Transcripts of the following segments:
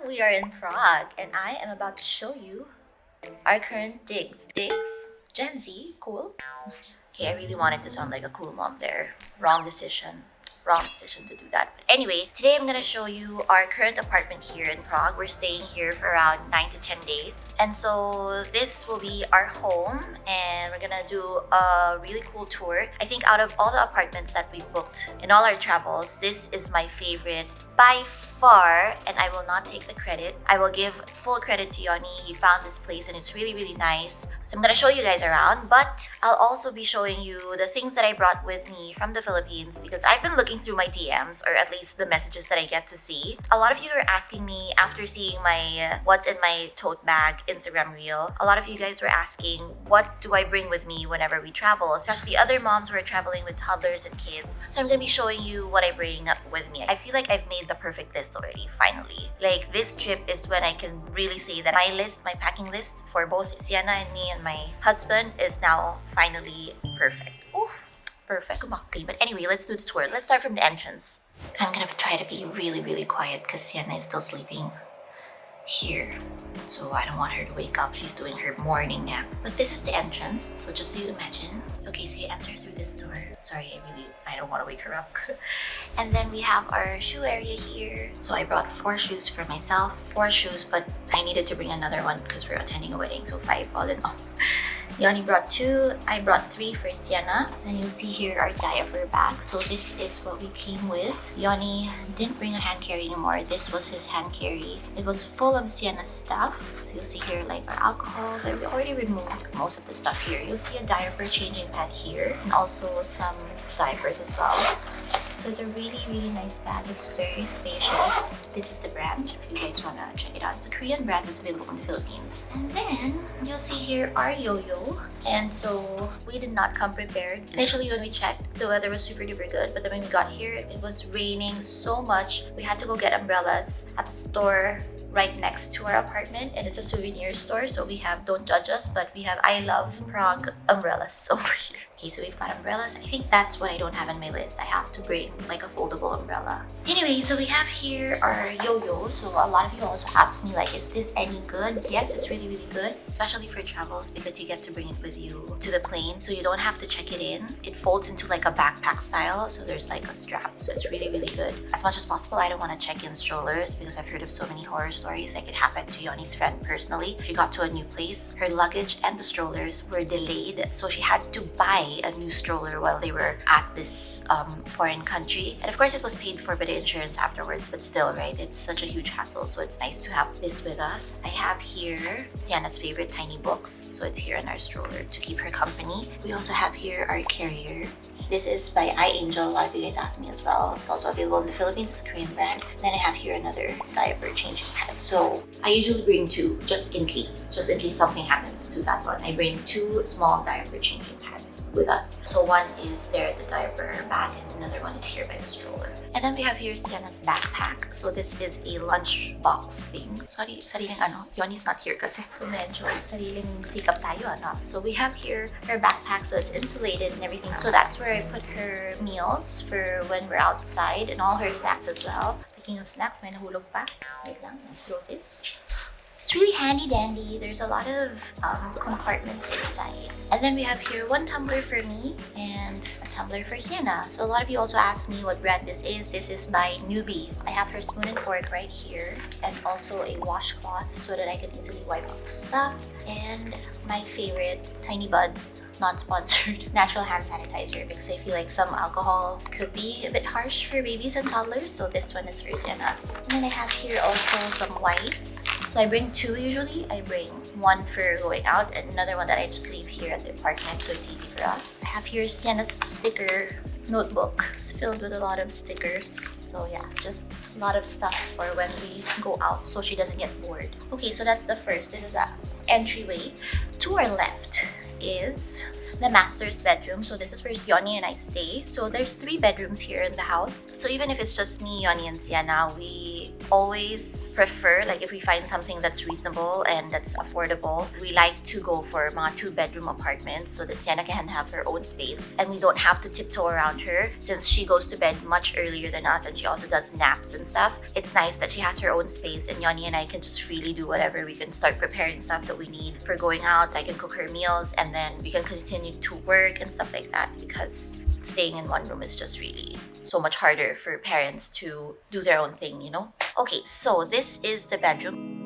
We are in Prague, and I am about to show you our current digs. Digs? Gen Z? Cool? Okay, I really wanted to sound like a cool mom there. Wrong decision. Wrong decision to do that. But anyway, today I'm gonna show you our current apartment here in Prague. We're staying here for around 9 to 10 days. And so this will be our home, and we're gonna do a really cool tour. I think out of all the apartments that we've booked in all our travels, this is my favorite by far, and I will not take the credit. I will give full credit to Yoni. He found this place and it's really, really nice. So I'm gonna show you guys around, but I'll also be showing you the things that I brought with me from the Philippines because I've been looking through my DMs, or at least the messages that I get to see. A lot of you are asking me after seeing my what's in my tote bag Instagram reel. A lot of you guys were asking, what do I bring with me whenever we travel, especially other moms who are traveling with toddlers and kids. So I'm gonna be showing you what I bring with me. I feel like I've made the perfect list already, finally. Like, this trip is when I can really say that my packing list for both Sienna and me and my husband is now finally perfect. Ooh, perfect. Okay, but anyway, let's do the tour. Let's start from the entrance. I'm gonna try to be really, really quiet because Sienna is still sleeping here. So I don't want her to wake up. She's doing her morning nap. But this is the entrance, so just so you imagine. Okay, so you enter through this door. Sorry, I don't want to wake her up. And then we have our shoe area here. So I brought 4 shoes for myself. 4 shoes, but I needed to bring another one because we're attending a wedding, so 5 all in all. Yoni brought 2, I brought 3 for Sienna. And you'll see here our diaper bag. So this is what we came with. Yoni didn't bring a hand carry anymore. This was his hand carry. It was full of Sienna's stuff. So you'll see here like our alcohol, but we already removed most of the stuff here. You'll see a diaper changing pad here, and also some diapers as well. So it's a really, really nice bag. It's very spacious. This is the brand, if you guys wanna check it out. It's a Korean brand that's available in the Philippines. And then you'll see here our yo-yo. And so we did not come prepared. Initially when we checked, the weather was super duper good, but then when we got here, it was raining so much. We had to go get umbrellas at the store right next to our apartment, and it's a souvenir store, so we have, don't judge us, but we have I Love Prague umbrellas over here. Okay, so we've got umbrellas. I think that's what I don't have on my list. I have to bring like a foldable umbrella. Anyway, so we have here our yo-yo. So a lot of you also asked me like, is this any good? Yes, it's really, really good, especially for travels because you get to bring it with you to the plane, so you don't have to check it in. It folds into like a backpack style, so there's like a strap, so it's really, really good. As much as possible, I don't want to check in strollers because I've heard of so many horror stories. Like, it happened to Yoni's friend personally. She got to a new place, her luggage and the strollers were delayed, so she had to buy a new stroller while they were at this foreign country. And of course it was paid for by the insurance afterwards, but still, right, it's such a huge hassle, so it's nice to have this with us. I have here Sienna's favorite tiny books, so it's here in our stroller to keep her company. We also have here our carrier. This is by iAngel. A lot of you guys asked me as well. It's also available in the Philippines. It's a Korean brand. Then I have here another diaper changing pad. So I usually bring 2 just in case something happens to that one. I bring 2 small diaper changing pads with us. So one is there at the diaper bag, and another one is here by the stroller. And then we have here Sienna's backpack. So this is a lunch box thing. Sorry, sariling ano, Yoni's not here kasi. So medyo sariling sikap tayo, ano. So we have here her backpack, so it's insulated and everything. So that's where I put her meals for when we're outside, and all her snacks as well. Speaking of snacks, may nahulog pa. Wait lang, nice roses. It's really handy dandy. There's a lot of compartments inside. And then we have here 1 tumbler for me and a tumbler for Sienna. So a lot of you also asked me what brand this is. This is by Newbie. I have her spoon and fork right here, and also a washcloth so that I can easily wipe off stuff. And my favorite, Tiny Buds, not sponsored, natural hand sanitizer, because I feel like some alcohol could be a bit harsh for babies and toddlers, so this one is for Sienna's. And then I have here also some wipes. So I bring 2 usually. I bring 1 for going out and another one that I just leave here at the apartment, so it's easy for us. I have here Sienna's sticker notebook. It's filled with a lot of stickers. So yeah, just a lot of stuff for when we go out so she doesn't get bored. Okay, so that's the first. This is the entryway. To our left is the master's bedroom. So this is where Yoni and I stay. So there's 3 bedrooms here in the house. So even if it's just me, Yoni, and Sienna, we always prefer, like if we find something that's reasonable and that's affordable, we like to go for mga 2-bedroom apartments so that Sienna can have her own space and we don't have to tiptoe around her since she goes to bed much earlier than us and she also does naps and stuff. It's nice that she has her own space and Yoni and I can just freely do whatever. We can start preparing stuff that we need for going out. I can cook her meals and then we can continue to work and stuff like that because staying in one room is just really so much harder for parents to do their own thing, you know? Okay, so this is the bedroom.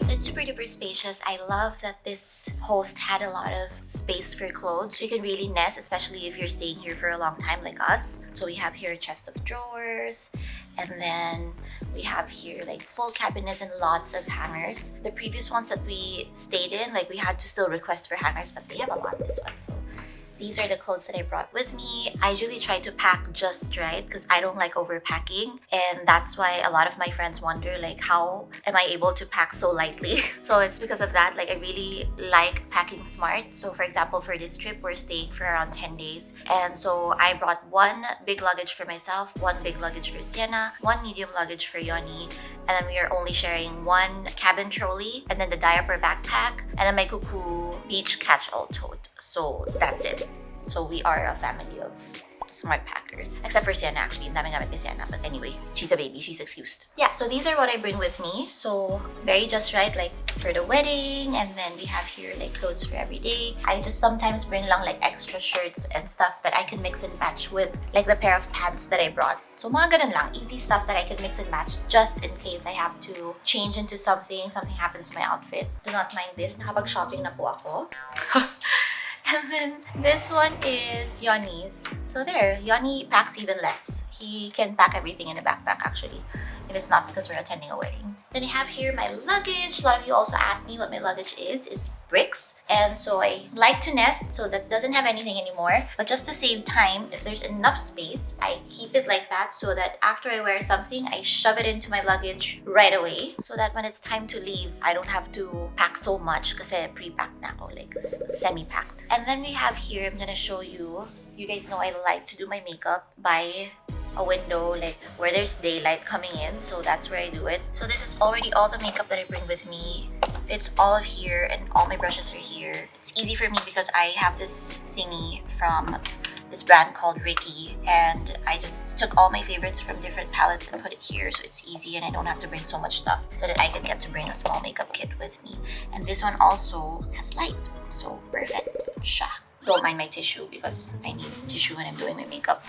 It's super duper spacious. I love that this host had a lot of space for clothes. So you can really nest, especially if you're staying here for a long time like us. So we have here a chest of drawers. And then we have here like full cabinets and lots of hangers. The previous ones that we stayed in, like we had to still request for hangers, but they have a lot this one. So these are the clothes that I brought with me. I usually try to pack just right because I don't like overpacking. And that's why a lot of my friends wonder like, how am I able to pack so lightly? So it's because of that. Like I really like packing smart. So for example, for this trip, we're staying for around 10 days. And so I brought one big luggage for myself, one big luggage for Sienna, one medium luggage for Yoni. And then we are only sharing one cabin trolley and then the diaper backpack and then my CoCo beach catch-all tote. So that's it. So we are a family of smart packers. Except for Sienna actually. Ang daming gamit ni Sienna. But anyway, she's a baby. She's excused. Yeah, so these are what I bring with me. So very just right like for the wedding. And then we have here like clothes for every day. I just sometimes bring lang like extra shirts and stuff that I can mix and match with like the pair of pants that I brought. So mga ganun lang. Easy stuff that I can mix and match just in case I have to change into something happens to my outfit. Do not mind this. Nakapag-shopping na po ako. And then this one is Yoni's. So there, Yoni packs even less. He can pack everything in a backpack actually, if it's not because we're attending a wedding. Then I have here my luggage. A lot of you also asked me what my luggage is. It's bricks. And so I like to nest, so that doesn't have anything anymore. But just to save time, if there's enough space, I keep it like that so that after I wear something, I shove it into my luggage right away. So that when it's time to leave, I don't have to pack so much kasi pre-packed na ako, like semi-packed. And then we have here, I'm gonna show you. You guys know I like to do my makeup by a window like where there's daylight coming in, so that's where I do it. So this is already all the makeup that I bring with me. It's all here and all my brushes are here. It's easy for me because I have this thingy from this brand called Ricky and I just took all my favorites from different palettes and put it here so it's easy and I don't have to bring so much stuff so that I can get to bring a small makeup kit with me. And this one also has light, so perfect. Siya. Don't mind my tissue because I need tissue when I'm doing my makeup.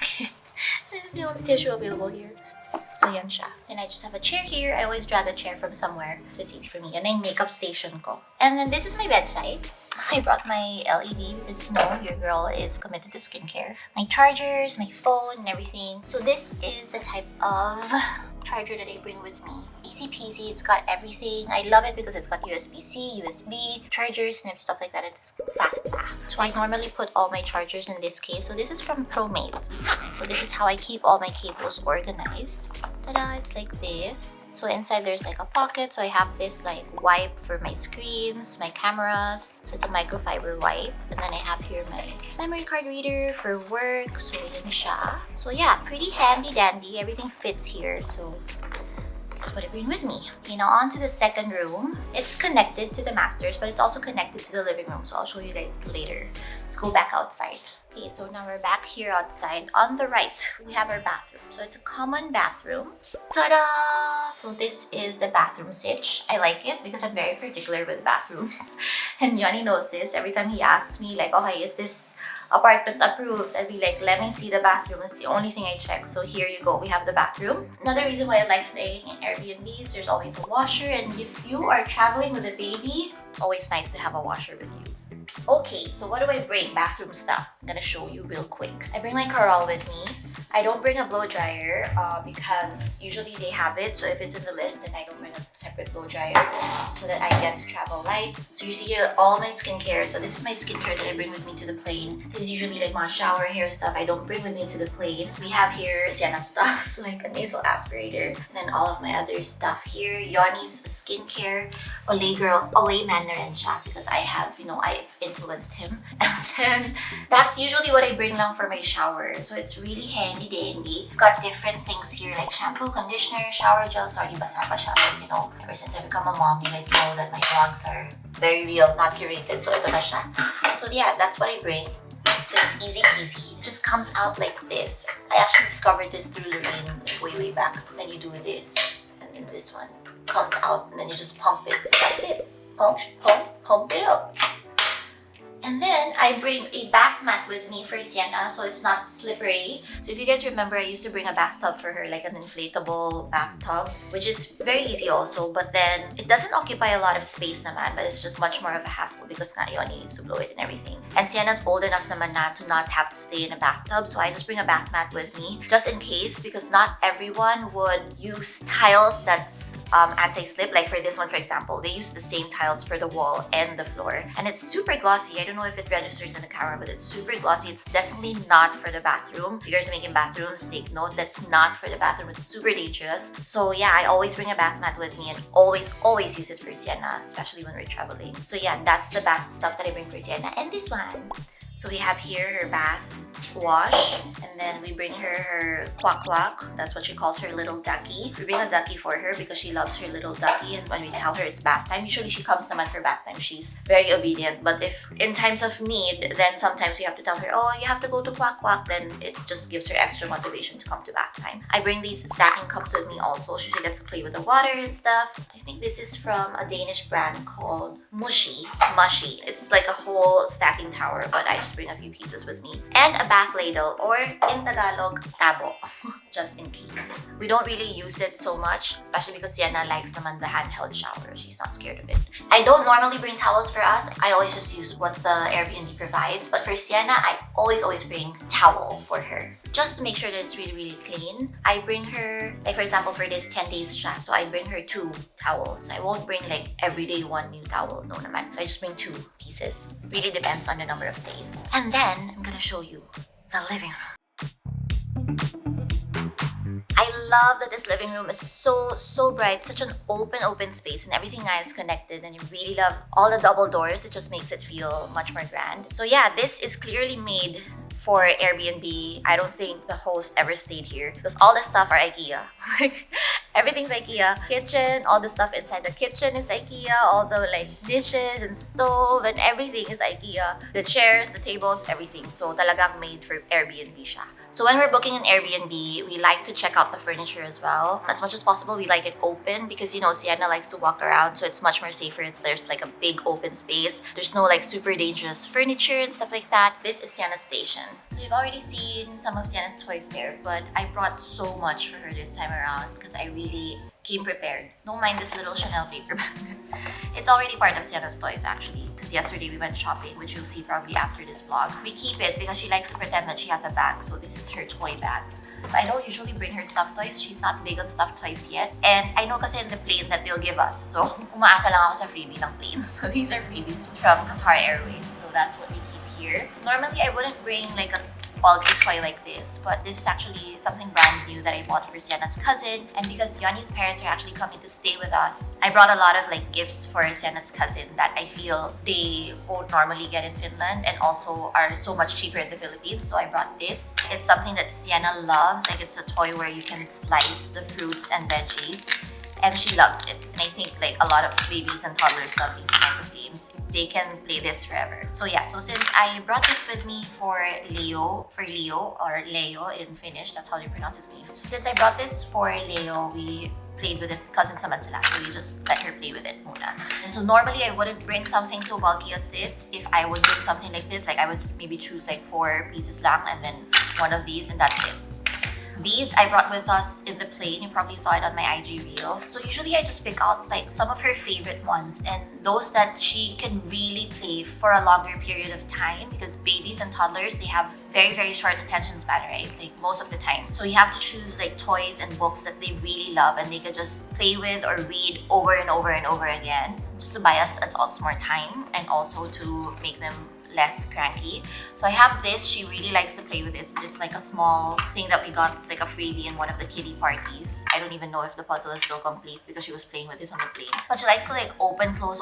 This is the only tissue available here. So yan siya. And I just have a chair here. I always drag a chair from somewhere so it's easy for me. And yung makeup station ko. And then this is my bedside. I brought my LED because you know your girl is committed to skincare. My chargers, my phone, and everything. So this is the type of charger that I bring with me. Easy peasy, it's got everything. I love it because it's got USB-C, USB, chargers, and stuff like that. It's fast packed. So I normally put all my chargers in this case. So this is from ProMate. So this is how I keep all my cables organized. Ta-da, it's like this. So inside there's like a pocket. So I have this like wipe for my screens, my cameras. So it's a microfiber wipe. And then I have here my memory card reader for work. So yun siya. So yeah, pretty handy dandy. Everything fits here. So that's what I bring with me. Okay, now on to the second room. It's connected to the master's, but it's also connected to the living room. So I'll show you guys later. Let's go back outside. Okay, so now we're back here outside. On the right, we have our bathroom. So it's a common bathroom. Ta-da! So this is the bathroom sitch. I like it because I'm very particular with bathrooms. And Johnny knows this. Every time he asks me like, okay, is this apartment approved? I'd be like, let me see the bathroom. That's the only thing I check. So here you go. We have the bathroom. Another reason why I like staying in Airbnbs, there's always a washer. And if you are traveling with a baby, it's always nice to have a washer with you. Okay, so what do I bring? Bathroom stuff. I'm gonna show you real quick. I bring my Carol with me. I don't bring a blow dryer because usually they have it. So if it's in the list, then I don't bring a separate blow dryer so that I get to travel light. So you see here all my skincare. So this is my skincare that I bring with me to the plane. This is usually like my shower hair stuff I don't bring with me to the plane. We have here Sienna stuff like a nasal aspirator. And then all of my other stuff here. Yoni's skincare. Olay girl, Olay man na rin siya because I have, I've influenced him. And then that's usually what I bring lang for my shower. So it's really handy dandy. Got different things here like shampoo, conditioner, shower gel. Sorry, basa pa siya. But, ever since I become a mom, you guys know that my vlogs are very real, not curated. So ito na siya. So yeah, that's what I bring. So it's easy peasy. It just comes out like this. I actually discovered this through Lorraine like way back. Then you do this. And then this one comes out and then you just pump it. That's it. Pump it up. And then I bring a bath mat with me for Sienna so it's not slippery. So if you guys remember, I used to bring a bathtub for her, like an inflatable bathtub, which is very easy also, but then it doesn't occupy a lot of space naman, but it's just much more of a hassle because nga Yoni needs to blow it and everything. And Sienna's old enough naman na to not have to stay in a bathtub, so I just bring a bath mat with me just in case because not everyone would use tiles that's anti-slip. Like for this one, for example, they use the same tiles for the wall and the floor, and it's super glossy. I don't know if it registers in the camera, but it's super glossy. It's definitely not for the bathroom. If you guys are making bathrooms, take note that's not for the bathroom. It's super dangerous. So yeah, I always bring a bath mat with me and always use it for Sienna, especially when we're traveling. So yeah, that's the bath stuff that I bring for Sienna. And this one. So we have here her bath wash, and then we bring her kwak. That's what she calls her little ducky. We bring a ducky for her because she loves her little ducky, and when we tell her it's bath time, usually she comes naman for bath time. She's very obedient, but if in times of need, then sometimes we have to tell her, oh, you have to go to kwak, then it just gives her extra motivation to come to bath time. I bring these stacking cups with me also, so she gets to play with the water and stuff. I think this is from a Danish brand called Mushy. It's like a whole stacking tower, but I just bring a few pieces with me. And a bath ladle, or in Tagalog, tabo, just in case. We don't really use it so much, especially because Sienna likes naman the handheld shower. She's not scared of it. I don't normally bring towels for us. I always just use what the Airbnb provides. But for Sienna, I always bring towel for her, just to make sure that it's really clean. I bring her, like for example, for this 10 days siya, so I bring her 2 towels. I won't bring like every day 1 new towel, no naman. So I just bring 2 pieces. Really depends on the number of days. And then I'm gonna show you the living room. I love that this living room is so bright, such an open space, and everything is connected, and I really love all the double doors. It just makes it feel much more grand. So yeah, this is clearly made for Airbnb. I don't think the host ever stayed here because all the stuff are IKEA. Like everything's IKEA. Kitchen, all the stuff inside the kitchen is IKEA. All the like dishes and stove and everything is IKEA. The chairs, the tables, everything. So talagang made for Airbnb siya. So when we're booking an Airbnb, we like to check out the furniture as well. As much as possible, we like it open because, Sienna likes to walk around, so it's much more safer. There's like a big open space. There's no like super dangerous furniture and stuff like that. This is Sienna's station. So you've already seen some of Sienna's toys there, but I brought so much for her this time around because I really came prepared. Don't mind this little Chanel paper bag. It's already part of Sienna's toys actually, because yesterday we went shopping, which you'll see probably after this vlog. We keep it because she likes to pretend that she has a bag, so this is her toy bag. But I don't usually bring her stuffed toys. She's not big on stuffed toys yet. And I know kasi in the plane that they'll give us. So umaasa lang ako sa freebie ng plane. So these are freebies from Qatar Airways. So that's what we keep here. Normally I wouldn't bring like a bulky toy like this, but this is actually something brand new that I bought for Sienna's cousin. And because Yanni's parents are actually coming to stay with us, I brought a lot of like gifts for Sienna's cousin that I feel they won't normally get in Finland and also are so much cheaper in the Philippines. So I brought this. It's something that Sienna loves. Like it's a toy where you can slice the fruits and veggies, and she loves it. And I think like a lot of babies and toddlers love these kinds of games. They can play this forever. So yeah, so since I brought this with me for Leo or Leo in Finnish, that's how they pronounce his name. So since I brought this for Leo, we played with it, cousins naman sila, so we just let her play with it muna. And so normally I wouldn't bring something so bulky as this. If I would bring something like this, like I would maybe choose like 4 pieces lang and then one of these and that's it. These I brought with us in the plane. You probably saw it on my IG reel. So usually I just pick out like some of her favorite ones and those that she can really play for a longer period of time, because babies and toddlers, they have very short attention span, right? Like most of the time. So you have to choose like toys and books that they really love and they could just play with or read over and over and over again, just to buy us adults more time and also to make them less cranky. So I have this. She really likes to play with this. It's like a small thing that we got. It's like a freebie in one of the kiddie parties. I don't even know if the puzzle is still complete because she was playing with this on the plane. But she likes to like open, close,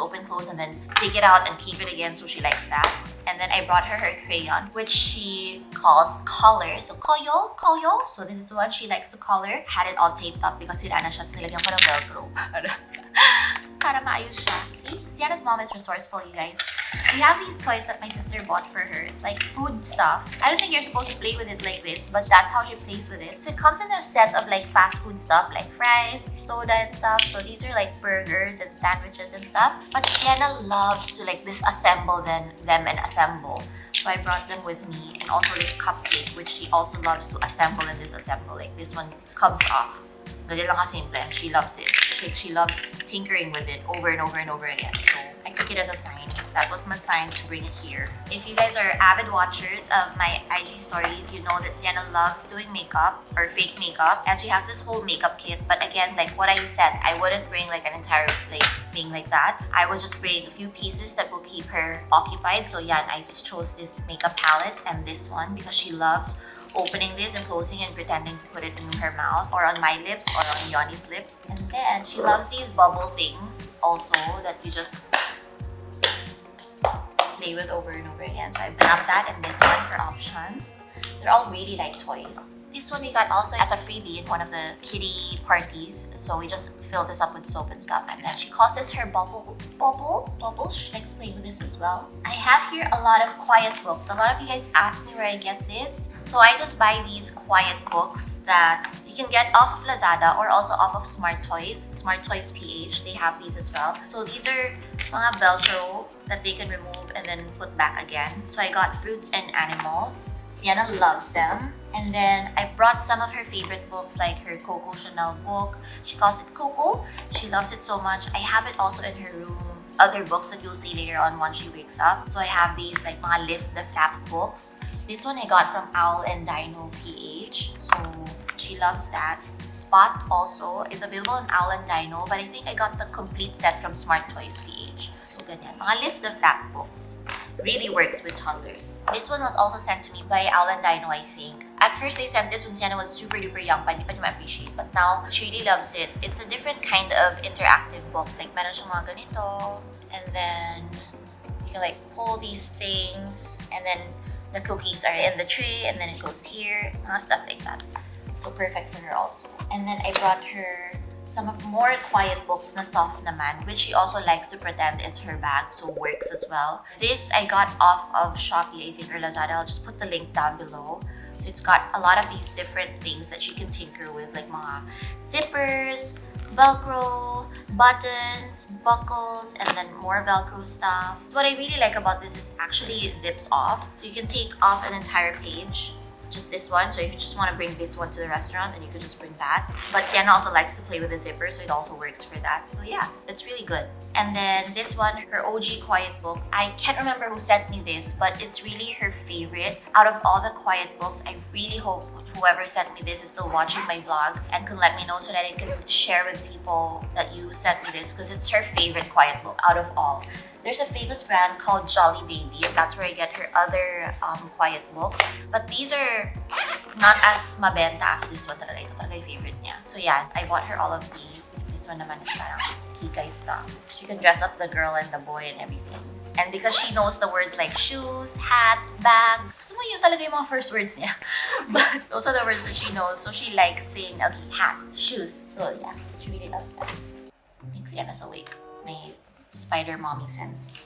and then take it out and keep it again. So she likes that. And then I brought her crayon, which she calls color. So koyo. So this is the one she likes to color. Had it all taped up because sirana siya. Nilagyan ko ng Velcro. Para maayos siya. See? Sienna's mom is resourceful, you guys. We have these toys that my sister bought for her. It's like food stuff. I don't think you're supposed to play with it like this, but that's how she plays with it. So it comes in a set of like fast food stuff, like fries, soda and stuff. So these are like burgers and sandwiches and stuff. But Sienna loves to like disassemble them and assemble. So I brought them with me, and also this cupcake, which she also loves to assemble and disassemble. Like this one comes off. Ganyan lang kasimple. She loves it. She loves tinkering with it over and over and over again. So I took it as a sign. That was my sign to bring it here. If you guys are avid watchers of my IG stories, you know that Sienna loves doing makeup or fake makeup. And she has this whole makeup kit. But again, like what I said, I wouldn't bring like an entire like thing like that. I would just bring a few pieces that will keep her occupied. So yeah, I just chose this makeup palette and this one because she loves opening this and closing and pretending to put it in her mouth or on my lips or on Yoni's lips. And then she loves these bubble things also that you just play with over and over again. So I have that and this one for options. They're all really like toys. This one we got also as a freebie in one of the kiddie parties. So we just filled this up with soap and stuff. And then she calls this her bubble. She likes playing with this as well. I have here a lot of quiet books. A lot of you guys ask me where I get this. So I just buy these quiet books that you can get off of Lazada or also off of Smart Toys. Smart Toys PH, they have these as well. So these are mga Velcro that they can remove and then put back again. So I got Fruits and Animals. Sienna loves them. And then I brought some of her favorite books like her CoCo Chanel book. She calls it CoCo. She loves it so much. I have it also in her room. Other books that you'll see later on once she wakes up. So I have these like mga Lift the Flap books. This one I got from Owl and Dino PH. So she loves that. Spot also is available in Owl and Dino, but I think I got the complete set from Smart Toys PH. So ganyan. Mga Lift the Flap books. Really works with toddlers. This one was also sent to me by Owl and Dino, I think. At first, they sent this when Sienna was super duper young, pa hindi pa niya ma-appreciate. But now, she really loves it. It's a different kind of interactive book. Like, meron siyang mga ganito. And then, you can like pull these things. And then, the cookies are in the tray. And then it goes here. Mga stuff like that. So, perfect for her also. And then, I brought her some of more quiet books na soft naman, which she also likes to pretend is her bag, so works as well. This I got off of Shopee, I think, or Lazada. I'll just put the link down below. So it's got a lot of these different things that she can tinker with, like mga zippers, Velcro, buttons, buckles, and then more Velcro stuff. What I really like about this is actually it zips off. So you can take off an entire page. Just this one. So if you just want to bring this one to the restaurant, then you could just bring that. But Sienna also likes to play with the zipper, so it also works for that. So yeah, it's really good. And then this one, her OG quiet book. I can't remember who sent me this, but it's really her favorite. Out of all the quiet books, I really hope whoever sent me this is still watching my vlog and can let me know so that I can share with people that you sent me this, because it's her favorite quiet book out of all. There's a famous brand called Jolly Baby, and that's where I get her other quiet books. But these are not as mabenta as this one talaga. Ito talaga yung favorite niya. So yeah, I bought her all of these. This one naman is parang hikay stuff. She can dress up the girl and the boy and everything. And because she knows the words like shoes, hat, bag, gusto mo yun talaga yung mga first words niya. But those are the words that she knows. So she likes saying, okay, hat, shoes. So yeah, she really loves that. I think Sienna's awake. My spider mommy sense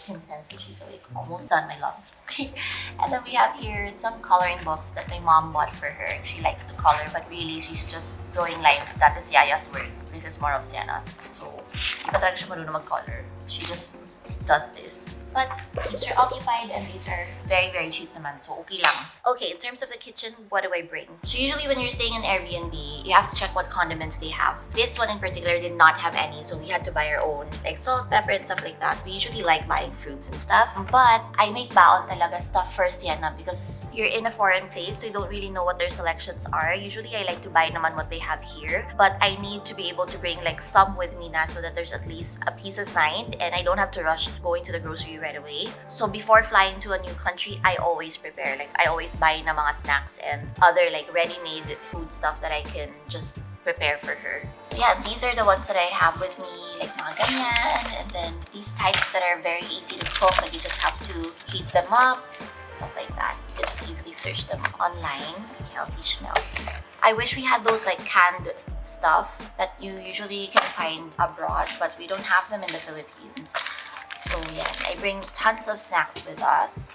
can sense that she's awake. Almost done, my love. Okay. And then we have here some coloring books that my mom bought for her. She likes to color, but really she's just drawing lines. That is Yaya's work. This is more of Sienna's. So, di pa talaga siya marunong mag-color. She just does this. but keeps her occupied, and these are very, very cheap naman, so okay lang. Okay, in terms of the kitchen, what do I bring? So usually when you're staying in Airbnb, you have to check what condiments they have. This one in particular did not have any, so we had to buy our own, like salt, pepper, and stuff like that. We usually like buying fruits and stuff, but I make baon talaga stuff for Sienna because you're in a foreign place, so you don't really know what their selections are. Usually I like to buy naman what they have here, but I need to be able to bring like some with me na so that there's at least a peace of mind and I don't have to rush going to the grocery right away. So before flying to a new country, I always prepare. Like I always buy na mga snacks and other like ready-made food stuff that I can just prepare for her. So yeah, these are the ones that I have with me, like mga ganyan, and then these types that are very easy to cook, like you just have to heat them up, stuff like that. You can just easily search them online. Healthy smell. I wish we had those like canned stuff that you usually can find abroad, but we don't have them in the Philippines. So yeah, I bring tons of snacks with us.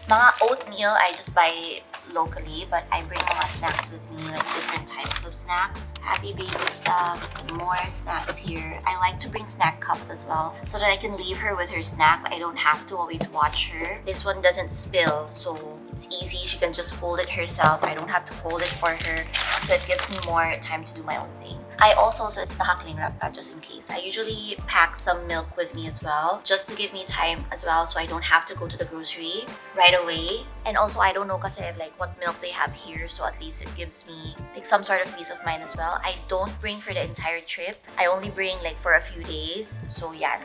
Mga oatmeal, I just buy locally, but I bring mga snacks with me, like different types of snacks. Happy baby stuff, more snacks here. I like to bring snack cups as well, so that I can leave her with her snack. I don't have to always watch her. This one doesn't spill, so it's easy. She can just hold it herself. I don't have to hold it for her, so it gives me more time to do my own thing. I also, so it's nakakling wrap pa, just in case. I usually pack some milk with me as well, just to give me time as well, so I don't have to go to the grocery right away. And also, I don't know kasi like what milk they have here, so at least it gives me like some sort of peace of mind as well. I don't bring for the entire trip. I only bring like for a few days. So yeah,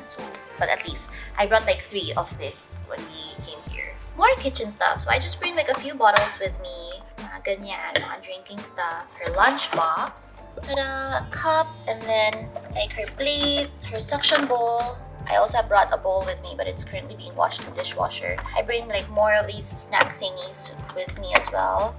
but at least I brought like 3 of this when we came here. More kitchen stuff. So I just bring like a few bottles with me. Mga ganyan, mga drinking stuff. Her lunchbox. Ta-da! Cup. And then like her plate, her suction bowl. I also have brought a bowl with me, but it's currently being washed in the dishwasher. I bring like more of these snack thingies with me as well.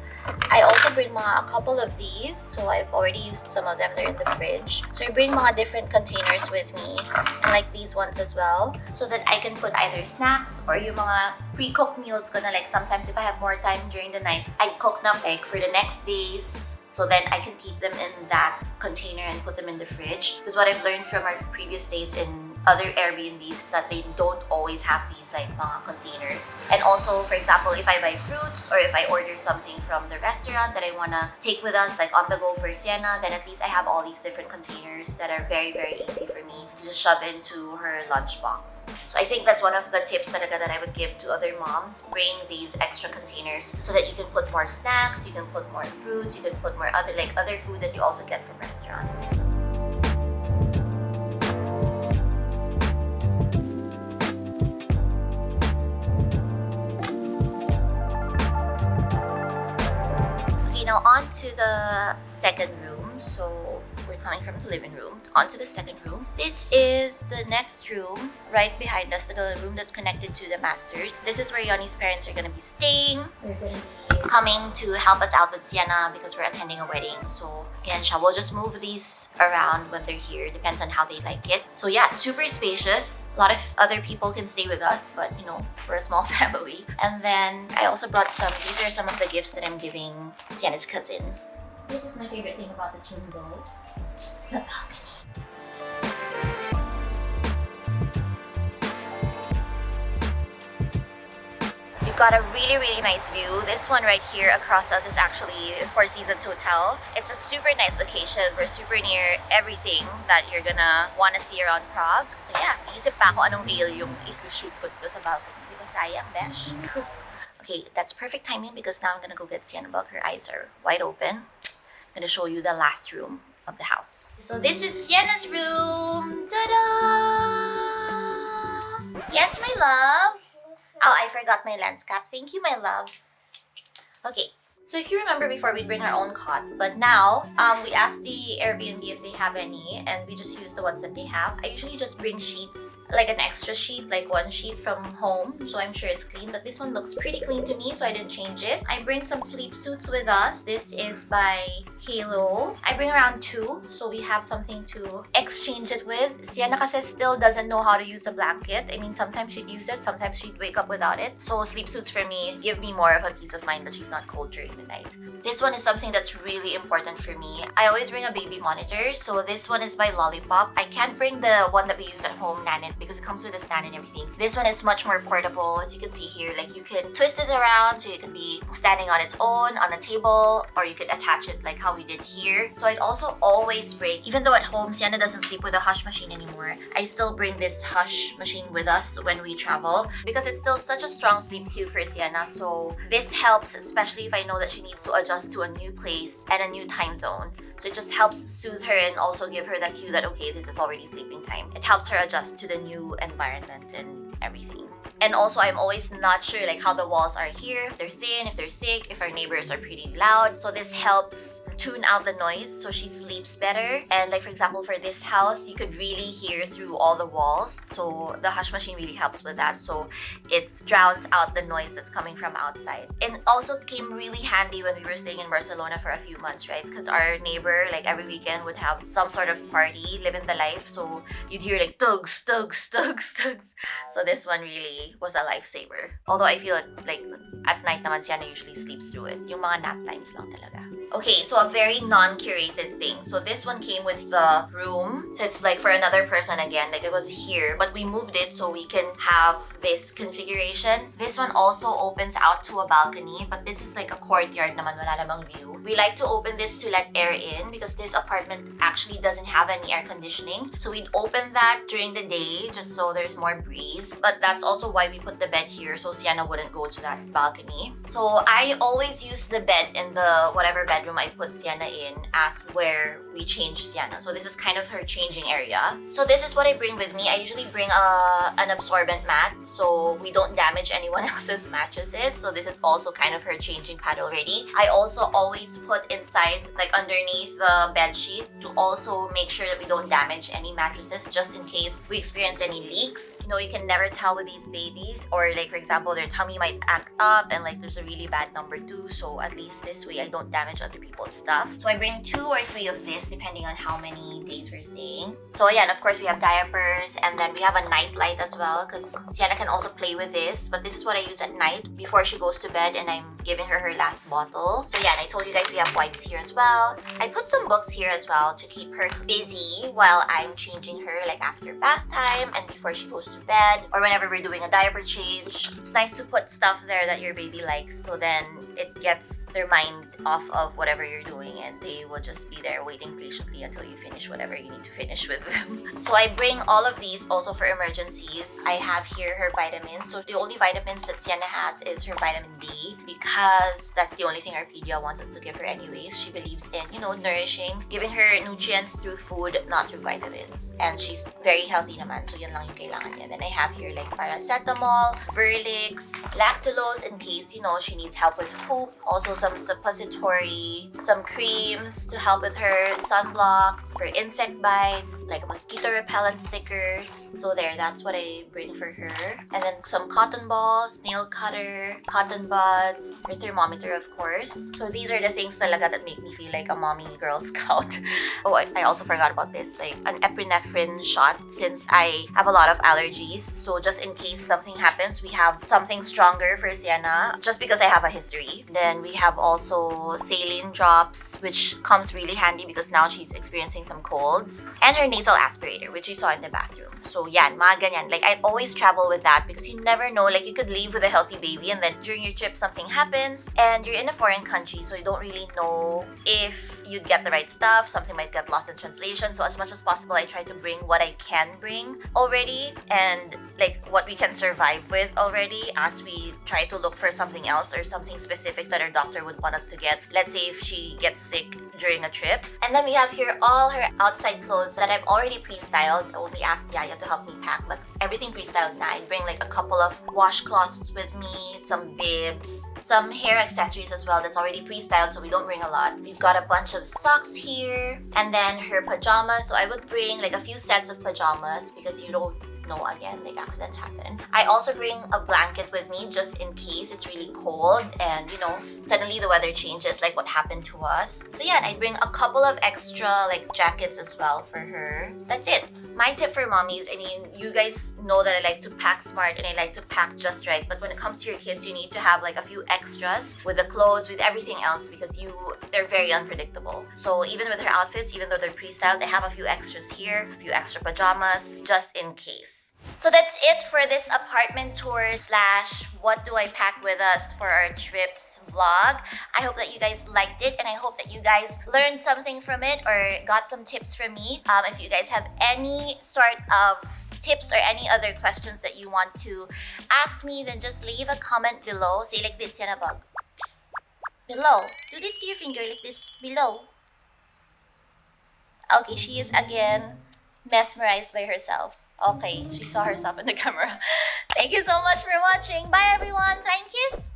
I also bring a couple of these, so I've already used some of them. They're in the fridge. So I bring mga different containers with me, and like these ones as well, so that I can put either snacks or yung mga pre-cooked meals ko na, like sometimes if I have more time during the night, I cook na like for the next days. So then I can keep them in that container and put them in the fridge. Because what I've learned from our previous days in other Airbnbs is that they don't always have these like mga containers. And also, for example, if I buy fruits or if I order something from the restaurant that I wanna take with us, like on the go for Sienna, then at least I have all these different containers that are very, very easy for me to just shove into her lunchbox. So I think that's one of the tips that I would give to other moms. Bring these extra containers so that you can put more snacks, you can put more fruits, you can put more other food that you also get from restaurants. Now on to the second room. So we're coming from the living room onto the second room. This is the next room right behind us, the room that's connected to the masters. This is where Yoni's parents are gonna be staying. They're gonna be coming to help us out with Sienna because we're attending a wedding. So again, we'll just move these around when they're here. Depends on how they like it. So yeah, super spacious. A lot of other people can stay with us, but you know, we're a small family. And then I also brought these are some of the gifts that I'm giving Sienna's cousin. This is my favorite thing about this room though. The balcony. We've got a really, really nice view. This one right here across us is actually Four Seasons Hotel. It's a super nice location. We're super near everything that you're gonna wanna see around Prague. So yeah, iisip pa ako anong reel yung i-shoot ko sa balcony. Because sayang, besh. Okay, that's perfect timing because now I'm gonna go get Sienna Bug. Her eyes are wide open. I'm gonna show you the last room of the house. So this is Sienna's room. Ta-da! Yes, my love. Oh, I forgot my lens cap. Thank you, my love. Okay. So if you remember before, we'd bring our own cot, but now we asked the Airbnb if they have any, and we just use the ones that they have. I usually just bring sheets, like an extra sheet, like one sheet from home, so I'm sure it's clean, but this one looks pretty clean to me, so I didn't change it. I bring some sleep suits with us. This is by Halo. I bring around 2, so we have something to exchange it with. Sienna kasi still doesn't know how to use a blanket. I mean, sometimes she'd use it, sometimes she'd wake up without it. So sleep suits for me give me more of a peace of mind that she's not cold during the night. This one is something that's really important for me. I always bring a baby monitor. So this one is by Lollipop. I can't bring the one that we use at home, Nanit, because it comes with a stand and everything. This one is much more portable. As you can see here, like you can twist it around so it can be standing on its own on a table, or you could attach it like how we did here. So I'd also always bring, even though at home Sienna doesn't sleep with a Hush machine anymore, I still bring this Hush machine with us when we travel because it's still such a strong sleep cue for Sienna. So this helps, especially if I know that she needs to adjust to a new place and a new time zone. So it just helps soothe her and also give her that cue that, okay, this is already sleeping time. It helps her adjust to the new environment and everything. And also, I'm always not sure like how the walls are here, if they're thin, if they're thick, if our neighbors are pretty loud. So this helps tune out the noise so she sleeps better. And like for example, for this house, you could really hear through all the walls. So the Hush machine really helps with that. So it drowns out the noise that's coming from outside. And also came really handy when we were staying in Barcelona for a few months, right? Because our neighbor, like every weekend, would have some sort of party, living the life. So you'd hear like tugs, tugs, tugs, tugs. So this one really was a lifesaver. Although I feel like at night naman Sienna usually sleeps through it. Yung mga nap times lang talaga. Okay, so a very non-curated thing. So this one came with the room. So it's like for another person again, like it was here, but we moved it so we can have this configuration. This one also opens out to a balcony, but this is like a courtyard naman, wala namang view. We like to open this to let air in because this apartment actually doesn't have any air conditioning. So we'd open that during the day just so there's more breeze. But that's also why we put the bed here so Sienna wouldn't go to that balcony. So I always use the bed in the whatever bedroom I put Sienna in as where we change Sienna. So this is kind of her changing area. So this is what I bring with me. I usually bring an absorbent mat so we don't damage anyone else's mattresses. So this is also kind of her changing pad already. I also always put inside, like underneath the bed sheet, to also make sure that we don't damage any mattresses just in case we experience any leaks. You know, you can never tell with these babies, or like for example their tummy might act up and like there's a really bad number 2. So at least this way I don't damage other people's stuff. So I bring 2 or 3 of this depending on how many days we're staying. So yeah, and of course we have diapers, and then we have a night light as well because Sienna can also play with this, but this is what I use at night before she goes to bed and I'm giving her her last bottle. So yeah, and I told you guys we have wipes here as well. I put some books here as well to keep her busy while I'm changing her, like after bath time and before she goes to bed, or whenever we're doing a diaper change. It's nice to put stuff there that your baby likes, so then it gets their mind off of whatever you're doing and they will just be there waiting patiently until you finish whatever you need to finish with them. So I bring all of these also for emergencies. I have here her vitamins. So the only vitamins that Sienna has is her vitamin D because that's the only thing our pedia wants us to give her anyways. She believes in, you know, nourishing, giving her nutrients through food, not through vitamins. And she's very healthy naman, so yan lang yung kailangan niya. Then I have here like paracetamol, Verlix, lactulose in case, you know, she needs help with poop. Also some suppository, some creams to help with her, sunblock for insect bites, like mosquito repellent stickers. So there, that's what I bring for her. And then some cotton balls, nail cutter, cotton buds, her thermometer of course. So these are the things talaga that make me feel like a mommy Girl Scout. Oh, I also forgot about this, like an epinephrine shot since I have a lot of allergies. So just in case something happens, we have something stronger for Sienna just because I have a history. Then we have also saline drops, which comes really handy because now she's experiencing some colds. And her nasal aspirator, which you saw in the bathroom. So yan, mga ganyan. Like I always travel with that because you never know, like you could leave with a healthy baby and then during your trip something happens and you're in a foreign country, so you don't really know if you'd get the right stuff. Something might get lost in translation. So as much as possible, I try to bring what I can bring already and like what we can survive with already as we try to look for something else or something specific that our doctor would want us to get. Let's say if she gets sick during a trip. And then we have here all her outside clothes that I've already pre-styled. I only asked Yaya to help me pack, but everything pre-styled na. I bring like a couple of washcloths with me, some bibs, some hair accessories as well that's already pre-styled, so we don't bring a lot. We've got a bunch of socks here, and then her pajamas. So I would bring like a few sets of pajamas because you don't know, again, like accidents happen. I also bring a blanket with me just in case it's really cold and, you know, suddenly the weather changes like what happened to us. So yeah, and I bring a couple of extra like jackets as well for her. That's it. My tip for mommies, I mean, you guys know that I like to pack smart and I like to pack just right. But when it comes to your kids, you need to have like a few extras with the clothes, with everything else because they're very unpredictable. So even with her outfits, even though they're pre-styled, they have a few extras here, a few extra pajamas, just in case. So that's it for this apartment tour / what do I pack with us for our trips vlog. I hope that you guys liked it and I hope that you guys learned something from it or got some tips from me. If you guys have any sort of tips or any other questions that you want to ask me, then just leave a comment below. Say like this, Sienna Bug. Below. Do this to your finger like this. Below. Okay, she is again mesmerized by herself. Okay, she saw herself in the camera. Thank you so much for watching. Bye everyone. Flying kiss.